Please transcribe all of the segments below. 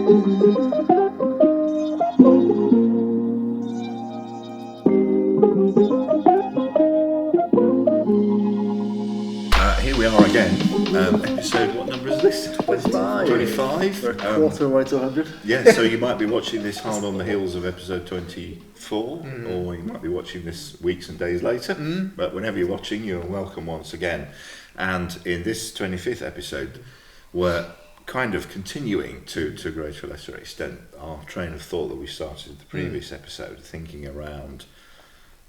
Here we are again. Episode, what number is this? 25. 25. We're a quarter of the way to 100. Yeah, so you might be watching this hard on the heels of episode 24, or you might be watching this weeks and days later. But whenever you're watching, you're welcome once again. And in this 25th episode, we're kind of continuing to a greater or lesser extent our train of thought that we started in the previous episode, thinking around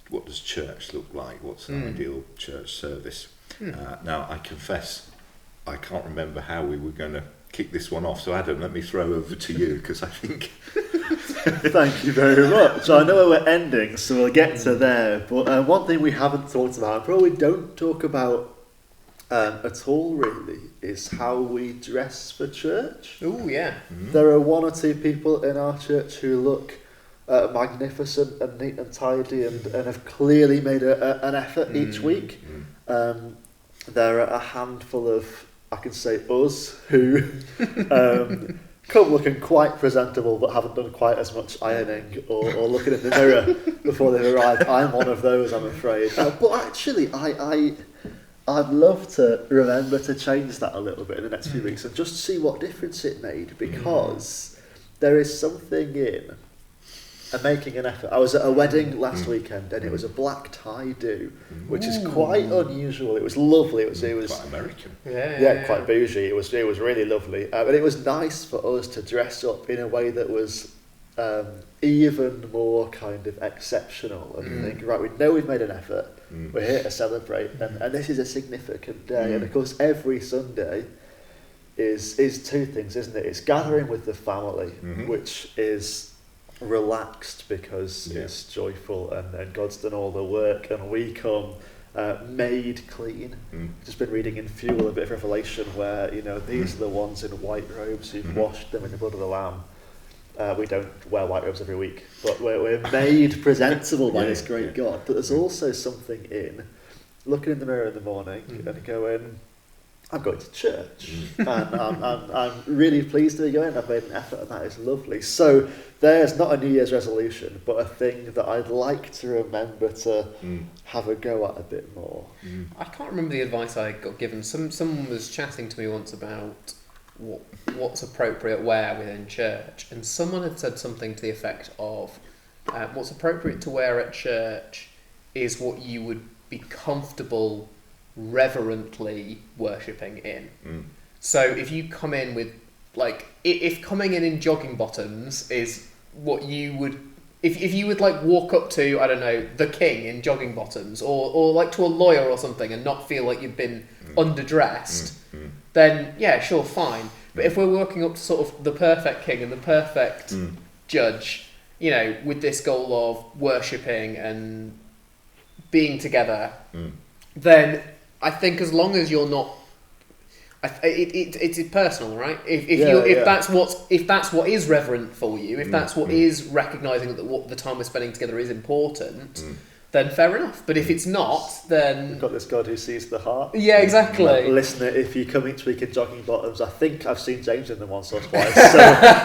what does church look like, what's an ideal church service. Now, I confess, I can't remember how we were going to kick this one off. So, Adam, let me throw over to you, because I think... Thank you very much. I know where we're ending, so we'll get to there. But one thing we haven't talked about, and probably don't talk about at all, really, is how we dress for church. Oh, yeah. There are one or two people in our church who look magnificent and neat and tidy and have clearly made an effort each week. There are a handful of, I can say, us who come looking quite presentable but haven't done quite as much ironing or looking in the mirror before they've arrived. I'm one of those, I'm afraid. But actually, I'd love to remember to change that a little bit in the next few weeks and just see what difference it made, because there is something in making an effort. I was at a wedding last weekend and it was a black tie do, which is quite unusual. It was lovely. It was quite American. Yeah, quite bougie. It was really lovely. But it was nice for us to dress up in a way that was even more kind of exceptional and think, right, we know we've made an effort. We're here to celebrate, and this is a significant day. And of course, every Sunday is two things, isn't it? It's gathering with the family, which is relaxed because it's joyful and God's done all the work, and we come made clean. Just been reading in Fuel a bit of Revelation where, you know, these are the ones in white robes who've washed them in the blood of the Lamb. We don't wear white robes every week, but we're made presentable by this great God. But there's also something in looking in the mirror in the morning and going, I'm going to church, and I'm really pleased to be going. I've made an effort, and that is lovely. So there's not a New Year's resolution, but a thing that I'd like to remember to have a go at a bit more. I can't remember the advice I got given. Someone was chatting to me once about what's appropriate wear within church, and someone had said something to the effect of, what's appropriate to wear at church is what you would be comfortable reverently worshipping in. So if you come in with, like, if coming in jogging bottoms is what you would, if you would like walk up to, I don't know, the king in jogging bottoms, or like to a lawyer or something and not feel like you've been underdressed, then yeah, sure, fine. But if we're working up to sort of the perfect king and the perfect judge, you know, with this goal of worshipping and being together, then I think as long as you're not, it's personal, right? If that's what is reverent for you, if that's what is recognising that what the time we're spending together is important, then fair enough. But if it's not, then We've got this God who sees the heart. Yeah, exactly. Listener, if you come each week in jogging bottoms, I think I've seen James in them once or twice, so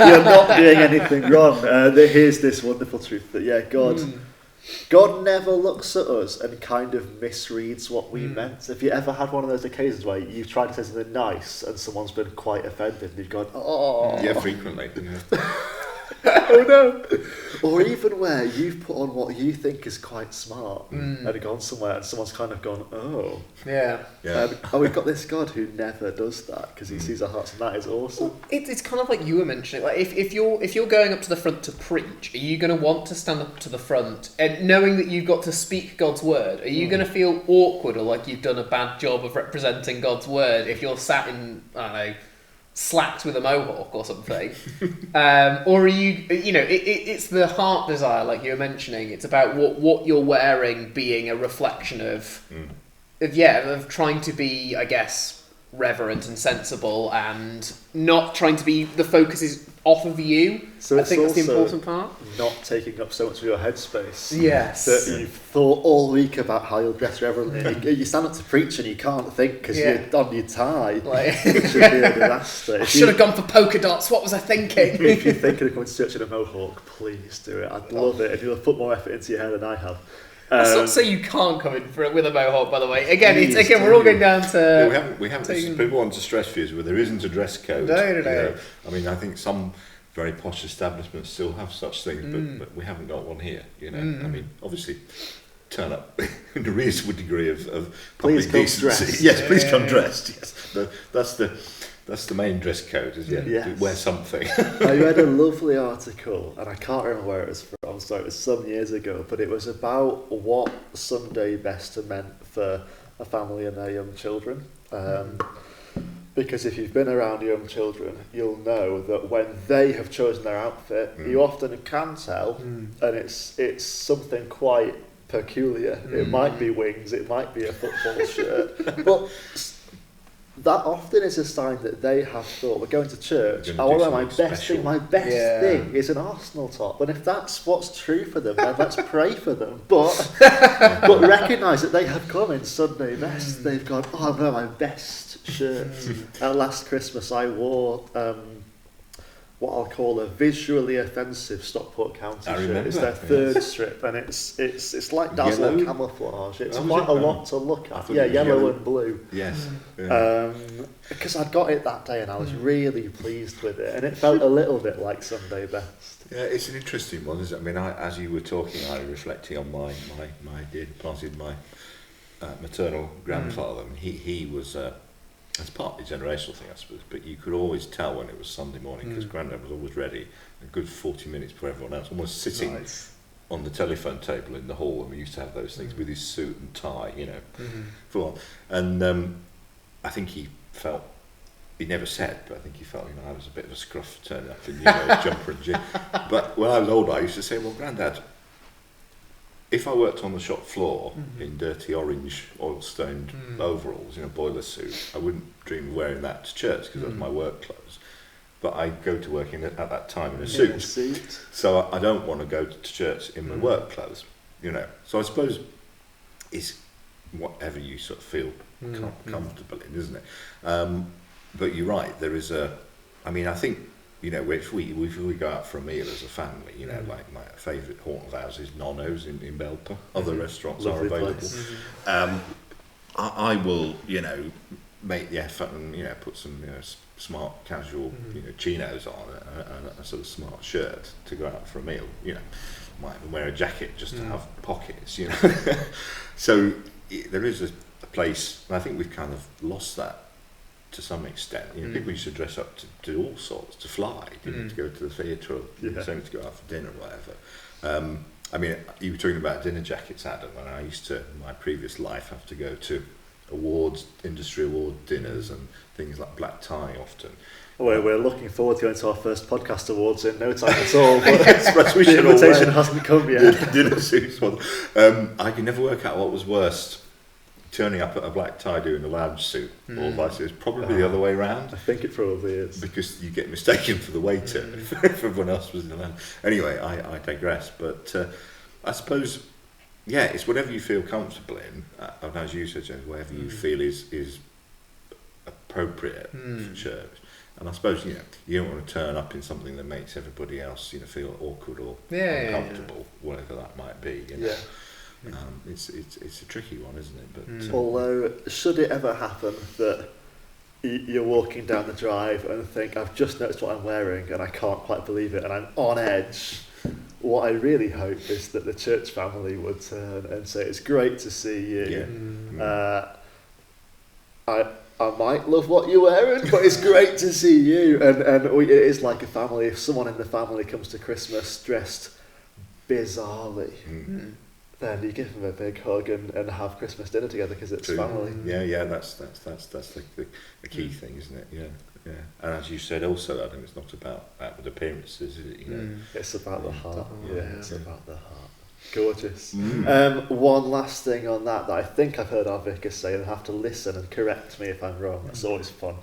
you're not doing anything wrong. Here's this wonderful truth that God never looks at us and kind of misreads what we meant. If you ever had one of those occasions where you've tried to say something nice and someone's been quite offended and you've gone, oh. Yeah, frequently. Oh no. Or even where you've put on what you think is quite smart and gone somewhere and someone's kind of gone, oh. Yeah. And we've got this God who never does that because he sees our hearts, and that is awesome. Well, it's kind of like you were mentioning. Like if you're going up to the front to preach, are you going to want to stand up to the front and knowing that you've got to speak God's word? Are you going to feel awkward or like you've done a bad job of representing God's word if you're sat in, I don't know, slacks with a mohawk or something? Or are you know, it's the heart desire, like you were mentioning. It's about what you're wearing being a reflection of trying to be, I guess, reverent and sensible and not trying to be, the focus is off of you. So I it's think that's the also important part. not taking up so much of your headspace. Yes. That you've thought all week about how you'll dress reverently. You stand up to preach and you can't think because you're on your tie. Like, It should be a disaster. I should have gone for polka dots. What was I thinking? If you're thinking of coming to church in a mohawk, please do it. I'd love it if you'll put more effort into your hair than I have. That's not to say you can't come in for it with a mohawk, by the way. Again, Please we're all going down to... Yeah, we haven't people want to stress for you, but there isn't a dress code. No. You know? I mean, I think some very posh establishments still have such things, but we haven't got one here, you know. I mean, obviously, turn up in a reasonable degree of Please public come decency. dressed. Yes, please come dressed. Yes, that's the main dress code, isn't it? Yes. Wear something. I read a lovely article, and I can't remember where it was from, sorry, it was some years ago, but it was about what Sunday best meant for a family and their young children. Because if you've been around young children, you'll know that when they have chosen their outfit, you often can tell, and it's something quite peculiar. It might be wings, it might be a football shirt, but that often is a sign that they have thought, we're going to church, I want to wear my best thing. My best thing is an Arsenal top. And if that's what's true for them, then let's pray for them. But recognise that they have come in Sunday best. They've gone, oh, I'm wearing my best shirt. Last Christmas I wore what I'll call a visually offensive Stockport County shirt. It's their third strip, and it's like dazzle camouflage. It's quite a lot to look at. Yeah, yellow and blue. Yes. Because I'd got it that day, and I was really pleased with it, and it felt a little bit like Sunday best. Yeah, it's an interesting one, isn't it? I mean, as you were talking, I was reflecting on my dear departed maternal grandfather. And he was. It's partly a generational thing, I suppose, but you could always tell when it was Sunday morning because Grandad was always ready, a good 40 minutes before everyone else, almost sitting on the telephone table in the hall, and we used to have those things with his suit and tie, you know, full on. And I think he felt, he never said, but I think he felt, you know, I was a bit of a scruff turning up in, you know, jumper and jean. But when I was older, I used to say, well, Grandad, if I worked on the shop floor in dirty orange oil-stained overalls, you know, boiler suit, I wouldn't dream of wearing that to church because that's my work clothes. But I go to work at that time in a suit. So I don't want to go to church in my work clothes, you know. So I suppose it's whatever you sort of feel comfortable in, isn't it? But you're right, there is I mean, I think, you know, if we go out for a meal as a family, you know, like my favourite haunt of ours is Nono's in Belper. Other restaurants are available. I will, you know, make the effort and, you know, put some, you know, smart casual, you know, chinos on and a sort of smart shirt to go out for a meal. You know, might even wear a jacket just to have pockets. You know, so there is a place, and I think we've kind of lost that to some extent. You know, people used to dress up to do all sorts, to fly, you know, to go to the theatre, or something, to go out for dinner or whatever. I mean, you were talking about dinner jackets, Adam, and I used to, in my previous life, have to go to industry award dinners and things like black tie often. We're looking forward to going to our first podcast awards in no time at all, but yes, the invitation hasn't come yet. Dinner suits one. I could never work out what was worst, turning up at a black tie doing a lounge suit, or vice versa. Probably the other way around. I think it probably is. Because you get mistaken for the waiter if everyone else was in the lounge. Anyway, I digress. But I suppose, yeah, it's whatever you feel comfortable in. And as you said, James, whatever you feel is appropriate for church. And I suppose, you know, you don't want to turn up in something that makes everybody else, you know, feel awkward or uncomfortable, whatever that might be. You know? It's a tricky one, isn't it? But although, should it ever happen that you're walking down the drive and think, I've just noticed what I'm wearing and I can't quite believe it and I'm on edge, what I really hope is that the church family would turn and say, it's great to see you. I might love what you're wearing, but it's great to see you. And it is like a family. If someone in the family comes to Christmas dressed bizarrely, then you give them a big hug and have Christmas dinner together because it's family. Yeah, that's the key thing, isn't it? Yeah. And as you said, also, I think it's not about outward appearances, is it? You know, it's about the heart. It's about the heart. Gorgeous. One last thing on that I think I've heard our vicar say, and I have to listen and correct me if I'm wrong. That's always fun.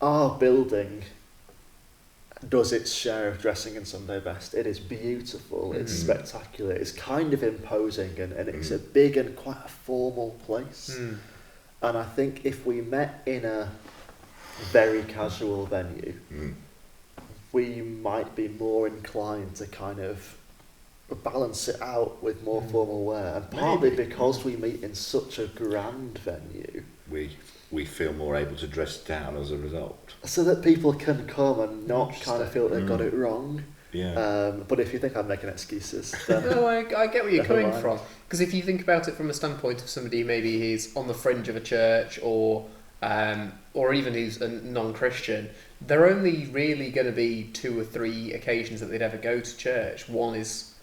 Our building does its share of dressing in Sunday best. It is beautiful. It's spectacular. It's kind of imposing, and it's a big and quite a formal place. And I think if we met in a very casual venue, we might be more inclined to kind of balance it out with more formal wear, and partly because we meet in such a grand venue, we feel more able to dress down as a result, so that people can come and not kind of feel they've got it wrong. But if you think I'm making excuses, then no, I get where you're coming from, because if you think about it from a standpoint of somebody maybe who's on the fringe of a church, or even who's a non-Christian, there are only really going to be 2 or 3 occasions that they'd ever go to church. One is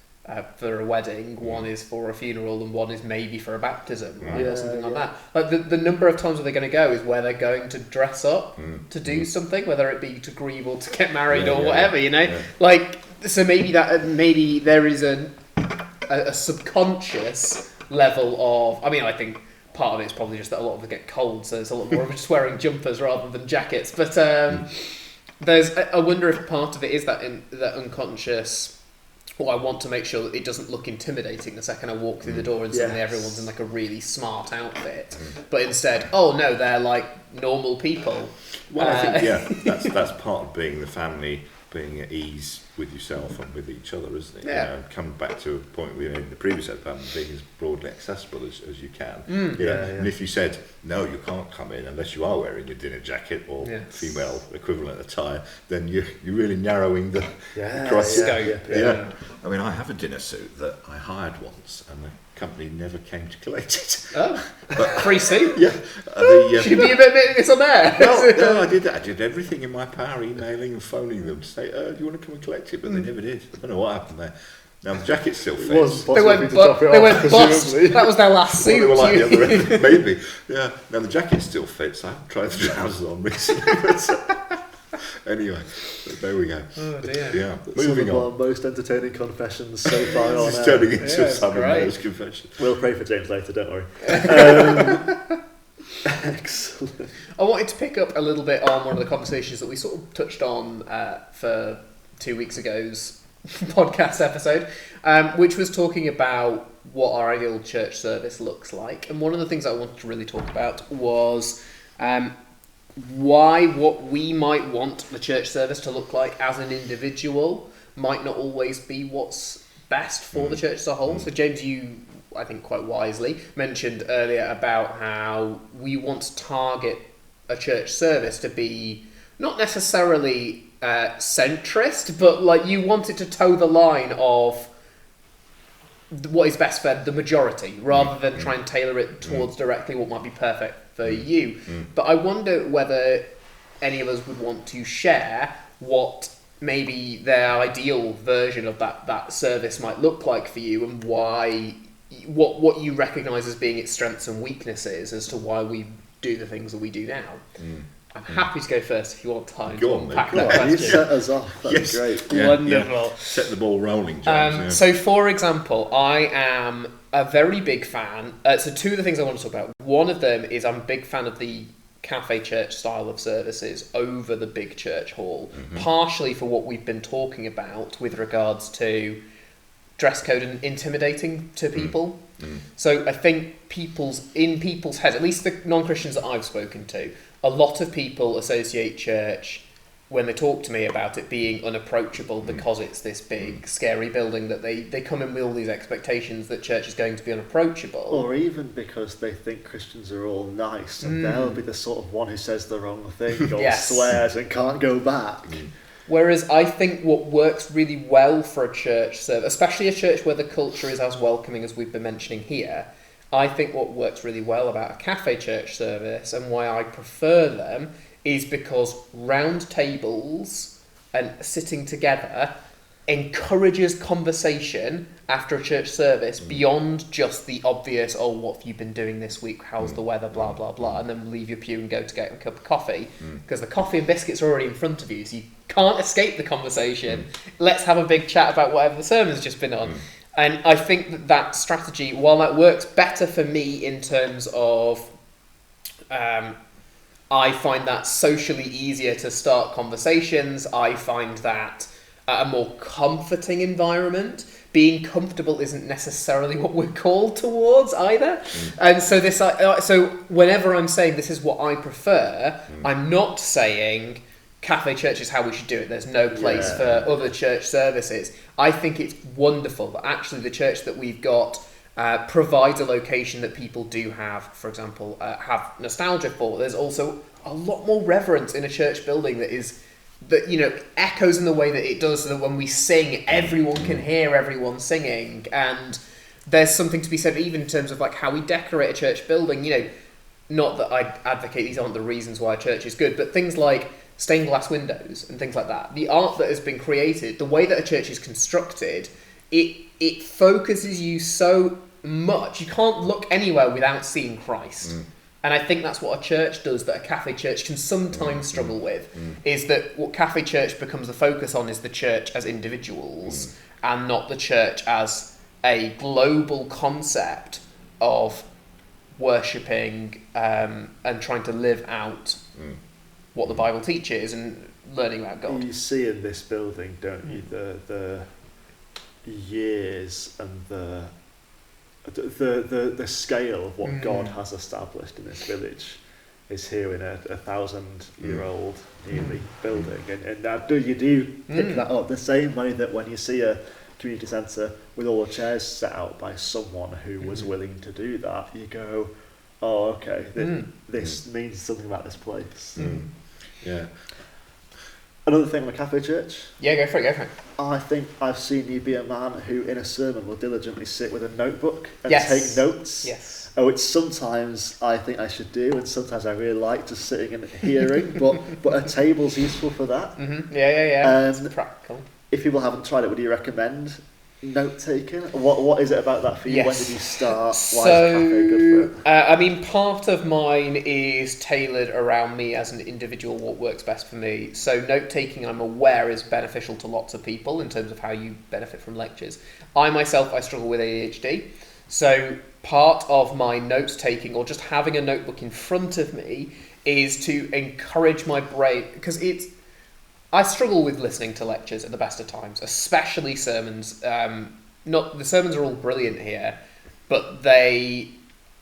for a wedding, one is for a funeral, and one is maybe for a baptism, right? Or something like that. Like the number of times where they're going to go is where they're going to dress up to do something, whether it be to grieve or to get married or whatever, you know. Yeah. Like, so maybe there is a subconscious level of. I mean, I think part of it's probably just that a lot of them get cold, so it's a lot more of just wearing jumpers rather than jackets. But I wonder if part of it is that unconscious. Well, I want to make sure that it doesn't look intimidating the second I walk through the door and suddenly everyone's in like a really smart outfit. But instead, oh no, they're like normal people. Well, I think that's part of being the family, being at ease with yourself and with each other, isn't it? Yeah. Come back to a point we in the previous episode, being as broadly accessible as you can. And if you said no, you can't come in unless you are wearing your dinner jacket or female equivalent attire, then you're really narrowing the scope. Yeah. I mean, I have a dinner suit that I hired once, and the company never came to collect it. Oh, but free suit? Yeah. Should you be a bit it's on there? No, I did that. I did everything in my power, emailing and phoning them to say, do you want to come and collect it? But they never did. I don't know what happened there. Now the jacket still fits. They went bust. That was their last suit. They were like the other end, maybe. Yeah. Now the jacket still fits. I haven't tried the trousers on recently. Anyway, there we go. Oh dear. Yeah. Moving on. Our most entertaining confessions so far on. It's turning into a Sam and Mare's confession. We'll pray for James later. Don't worry. Excellent. I wanted to pick up a little bit on one of the conversations that we sort of touched on for 2 weeks ago's podcast episode, which was talking about what our ideal church service looks like. And one of the things I wanted to really talk about was why what we might want the church service to look like as an individual might not always be what's best for the church as a whole. So James, you, I think quite wisely, mentioned earlier about how we want to target a church service to be not necessarily centrist, but like you want it to toe the line of what is best for the majority, rather than try and tailor it towards directly what might be perfect for you. But I wonder whether any of us would want to share what maybe their ideal version of that service might look like for you, and why what you recognise as being its strengths and weaknesses as to why we do the things that we do now. I'm happy to go first if you want time to unpack that question. You set us off. That'd be great. Yeah, Wonderful. Yeah. Set the ball rolling, James. So, for example, I am a very big fan. So, 2 of the things I want to talk about. One of them is I'm a big fan of the cafe church style of services over the big church hall, partially for what we've been talking about with regards to dress code and intimidating to people. So I think people's heads, at least the non-Christians that I've spoken to, a lot of people associate church, when they talk to me about it, being unapproachable because it's this big, scary building, that they come in with all these expectations that church is going to be unapproachable. Or even because they think Christians are all nice, and they'll be the sort of one who says the wrong thing or swears and can't go back. Whereas I think what works really well for a church service, especially a church where the culture is as welcoming as we've been mentioning here, I think what works really well about a cafe church service, and why I prefer them, is because round tables and sitting together encourages conversation after a church service beyond just the obvious, oh, what have you been doing this week, how's the weather, blah blah blah, and then leave your pew and go to get a cup of coffee, because the coffee and biscuits are already in front of you, so you can't escape the conversation. Let's have a big chat about whatever the sermon's just been on. And I think that strategy, while that works better for me in terms of, I find that socially easier to start conversations. I find that a more comforting environment. Being comfortable isn't necessarily what we're called towards either. And so so whenever I'm saying this is what I prefer, I'm not saying cafe church is how we should do it. There's no place for other church services. I think it's wonderful that actually the church that we've got provides a location that people do have, for example, have nostalgia for. There's also a lot more reverence in a church building that echoes in the way that it does, so that when we sing, everyone can hear everyone singing. And there's something to be said even in terms of like how we decorate a church building. Not that I advocate these aren't the reasons why a church is good, but things like stained glass windows and things like that. The art that has been created, the way that a church is constructed, it focuses you so much. You can't look anywhere without seeing Christ. And I think that's what a church does that a cafe church can sometimes struggle with, is that what cafe church becomes the focus on is the church as individuals and not the church as a global concept of worshipping and trying to live out what the Bible teaches and learning about God. You see in this building, don't you, the years and the scale of what God has established in this village is here in a 1,000-year-old nearly building, and now you do pick that up the same way that when you see a community centre with all the chairs set out by someone who was willing to do that, you go, oh, okay, this means something about this place. Yeah. Another thing on the cafe church. Yeah, go for it. I think I've seen you be a man who, in a sermon, will diligently sit with a notebook and Yes. take notes. Yes. Which sometimes I think I should do, and sometimes I really like just sitting and hearing. but a table's useful for that. Yeah. It's practical. If people haven't tried it, would you recommend note taking? What is it about that for you? Yes. When did you start? Why So, is cafe good for it? I mean, part of mine is tailored around me as an individual, what works best for me. So note-taking, I'm aware, is beneficial to lots of people in terms of how you benefit from lectures. I struggle with ADHD. So part of my note-taking, or just having a notebook in front of me, is to encourage my brain, because I struggle with listening to lectures at the best of times, especially sermons. The sermons are all brilliant here, but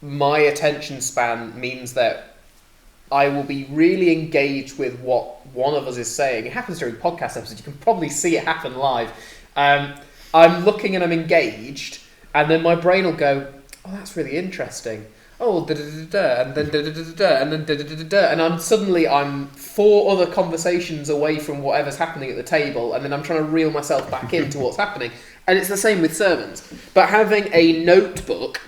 my attention span means that I will be really engaged with what one of us is saying. It happens during podcast episodes. You can probably see it happen live. I'm looking and I'm engaged, and then my brain will go, oh, that's really interesting. Oh, da-da-da-da, and then da-da-da-da, and then da-da-da-da, and I'm 4 other conversations away from whatever's happening at the table, and then I'm trying to reel myself back into what's happening. And it's the same with sermons. But having a notebook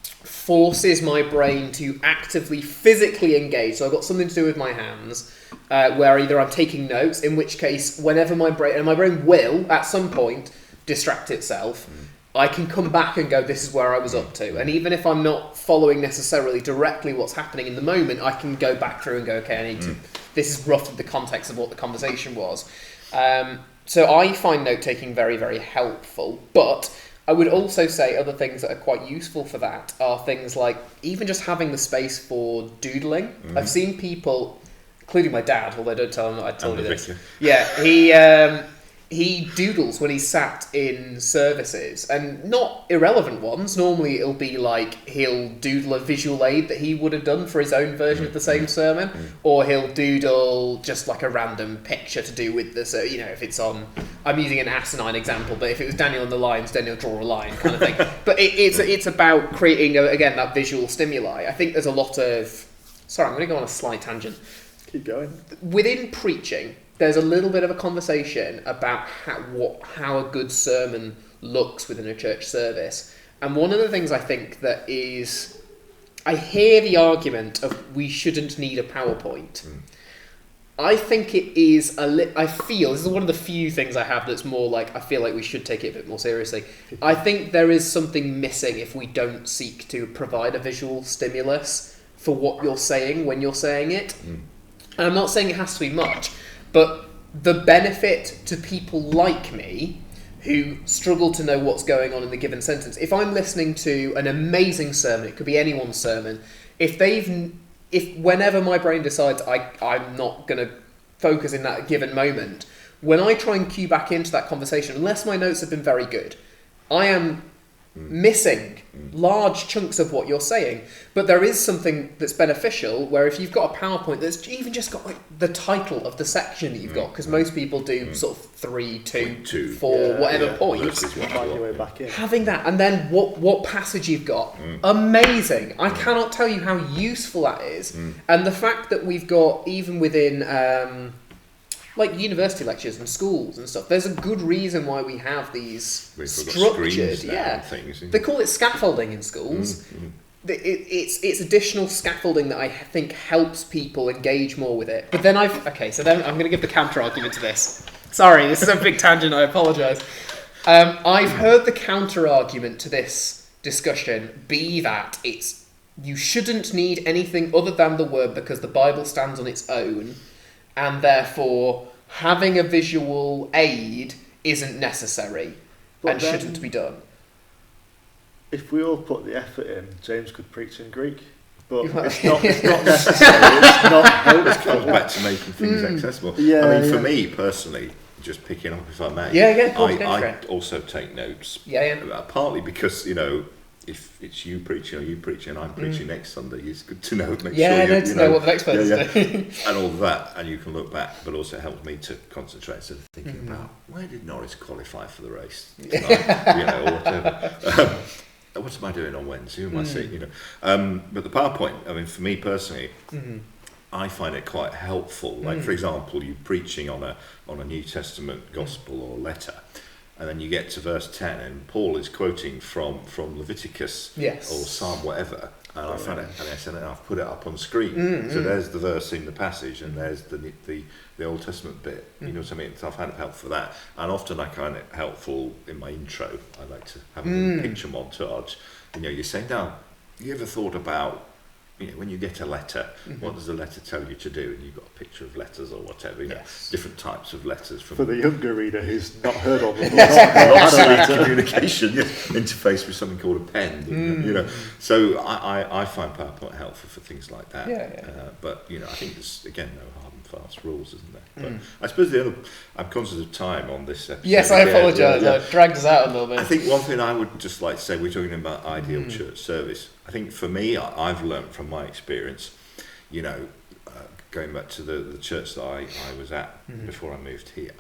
forces my brain to actively, physically engage. So I've got something to do with my hands, where either I'm taking notes, in which case, whenever my brain will, at some point, distract itself, I can come back and go, this is where I was up to. And even if I'm not following necessarily directly what's happening in the moment, I can go back through and go, okay, I need to... This is roughly the context of what the conversation was. So I find note-taking very, very helpful. But I would also say other things that are quite useful for that are things like even just having the space for doodling. I've seen people, including my dad, although don't tell him that I told you this. Yeah, he doodles when he's sat in services, and not irrelevant ones. Normally it'll be like he'll doodle a visual aid that he would have done for his own version of the same sermon, or he'll doodle just like a random picture to do with the, if it's on, I'm using an asinine example, but if it was Daniel and the Lions, Daniel draw a line kind of thing. But it's about creating, again, that visual stimuli. I think there's a lot of... Sorry, I'm going to go on a slight tangent. Keep going. Within preaching, there's a little bit of a conversation about how a good sermon looks within a church service. And one of the things I think that is... I hear the argument of we shouldn't need a PowerPoint. I think it is I feel, this is one of the few things I have that's more like, I feel like we should take it a bit more seriously. I think there is something missing if we don't seek to provide a visual stimulus for what you're saying when you're saying it. And I'm not saying it has to be much, but the benefit to people like me who struggle to know what's going on in the given sentence. If I'm listening to an amazing sermon, it could be anyone's sermon, if whenever my brain decides I'm not going to focus in that given moment, when I try and cue back into that conversation, unless my notes have been very good, I am missing large chunks of what you're saying. But there is something that's beneficial where if you've got a PowerPoint that's even just got like the title of the section that you've got, because most people do sort of 3, 2, 4, whatever points. Find your way back in. Having that, and then what passage you've got, amazing. I cannot tell you how useful that is. And the fact that we've got, even within like university lectures and schools and stuff, there's a good reason why we have these structured, things. They call it scaffolding in schools. It's additional scaffolding that I think helps people engage more with it. But then I'm going to give the counter argument to this. Sorry, this is a big tangent, I apologise. I've heard the counter argument to this discussion be that you shouldn't need anything other than the word because the Bible stands on its own, and therefore having a visual aid isn't necessary and shouldn't be done. If we all put the effort in, James could preach in Greek, but it's not necessary. It's not helpful. It comes back to making things accessible. Yeah, I mean, for me personally, just picking up if I may, I also take notes. Partly because, if it's you preaching and I'm preaching next Sunday, it's good to know. Know what the next person's doing. And all that, and you can look back, but also it helps me to concentrate instead of thinking about where did Norris qualify for the race tonight, or whatever. What am I doing on Wednesday? Who am I seeing? But the PowerPoint, I mean, for me personally, I find it quite helpful. Like, for example, you preaching on a New Testament gospel or letter, and then you get to verse 10, and Paul is quoting from Leviticus or Psalm whatever, and I found it, and I said, I've put it up on screen. So there's the verse in the passage, and there's the Old Testament bit. You know what I mean? So I find it helpful for that, and often I find it helpful in my intro. I like to have a picture montage. You're saying, now, you ever thought about, when you get a letter, what does the letter tell you to do? And you've got a picture of letters or whatever, different types of letters. For the younger reader who's not heard of them, not communication interface with something called a pen. So I find PowerPoint helpful for things like that. But I think there's again no hard and fast rules, isn't there? But I suppose I'm conscious of time on this episode. Yes, I apologise. I dragged us out a little bit. I think one thing I would just like to say, we're talking about ideal church service. I think for me, I've learned from my experience, going back to the church that I was at before I moved here,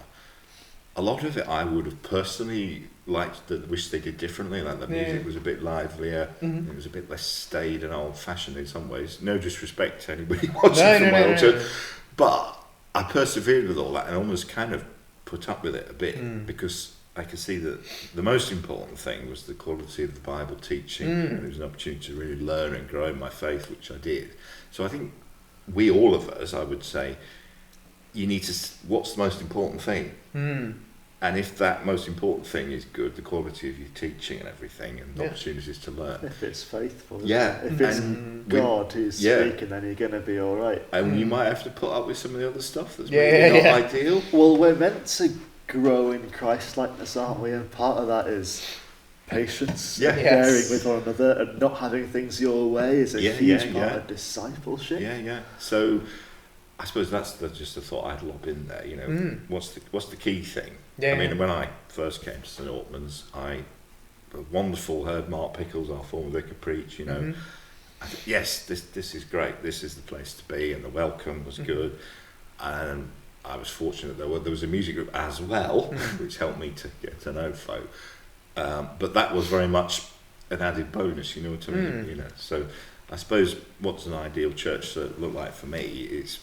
a lot of it I would have personally wished they did differently. Like the music was a bit livelier, it was a bit less staid and old-fashioned in some ways. No disrespect to anybody watching from my old church, but I persevered with all that and almost kind of put up with it a bit because I could see that the most important thing was the quality of the Bible teaching, and it was an opportunity to really learn and grow in my faith, which I did. So I think all of us, I would say, you need to, what's the most important thing? And if that most important thing is good, the quality of your teaching and everything, and opportunities to learn. If it's faithful, if it's God who's speaking, then you're going to be all right. And you might have to put up with some of the other stuff that's maybe not ideal. Well, we're meant to grow in Christ-likeness, aren't we? And part of that is patience, bearing with one another, and not having things your way is a huge part of discipleship. So I suppose that's just a thought I'd lob in there. What's the key thing? I mean, when I first came to St Altman's, wonderful heard Mark Pickles, our former vicar, preach. I thought, yes, this is great. This is the place to be, and the welcome was good, and I was fortunate there was a music group as well, which helped me to get to know folk. But that was very much an added bonus, you know what I mean? So I suppose what's an ideal church look like for me is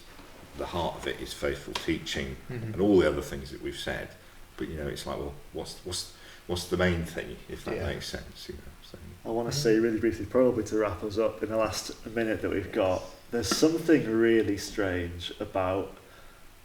the heart of it is faithful teaching and all the other things that we've said. But it's like, well, what's the main thing, if that makes sense? So. I want to say really briefly, probably to wrap us up in the last minute that we've got. There's something really strange about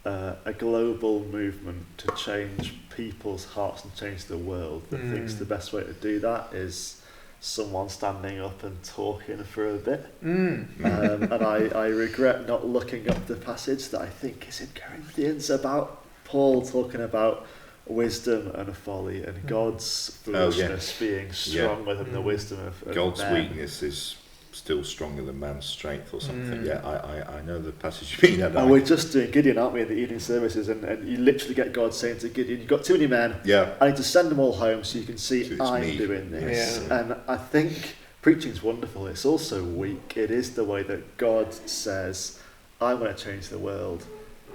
a global movement to change people's hearts and change the world that thinks the best way to do that is someone standing up and talking for a bit. And I regret not looking up the passage that I think is in Corinthians about Paul talking about wisdom and folly, and God's foolishness being stronger than the wisdom of God's men. weakness is still stronger than man's strength or something. Yeah, I know the passage you mean. And we're just doing Gideon, aren't we, in the evening services, and you literally get God saying to Gideon, you've got too many men, I need to send them all home so you can see I'm doing this. And I think preaching's wonderful, it's also weak. It is the way that God says, I'm going to change the world,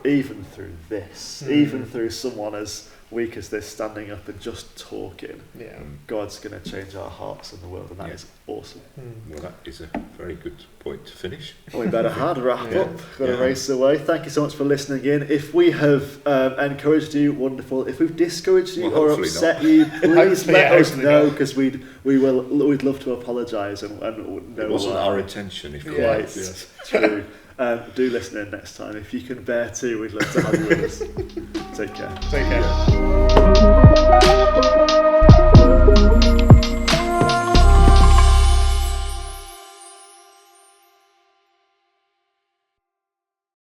even through this, even through someone as weak as this standing up and just talking. God's going to change our hearts and the world, and that is awesome. Well, that is a very good point to finish. We better wrap up. Got to race away. Thank you so much for listening in. If we have encouraged you, wonderful. If we've discouraged you or upset you, please let us know, because we'd love to apologise and know it wasn't our intention, if quite. True. Do listen in next time. If you can bear to, we'd love to have you with us. Take care. Take care.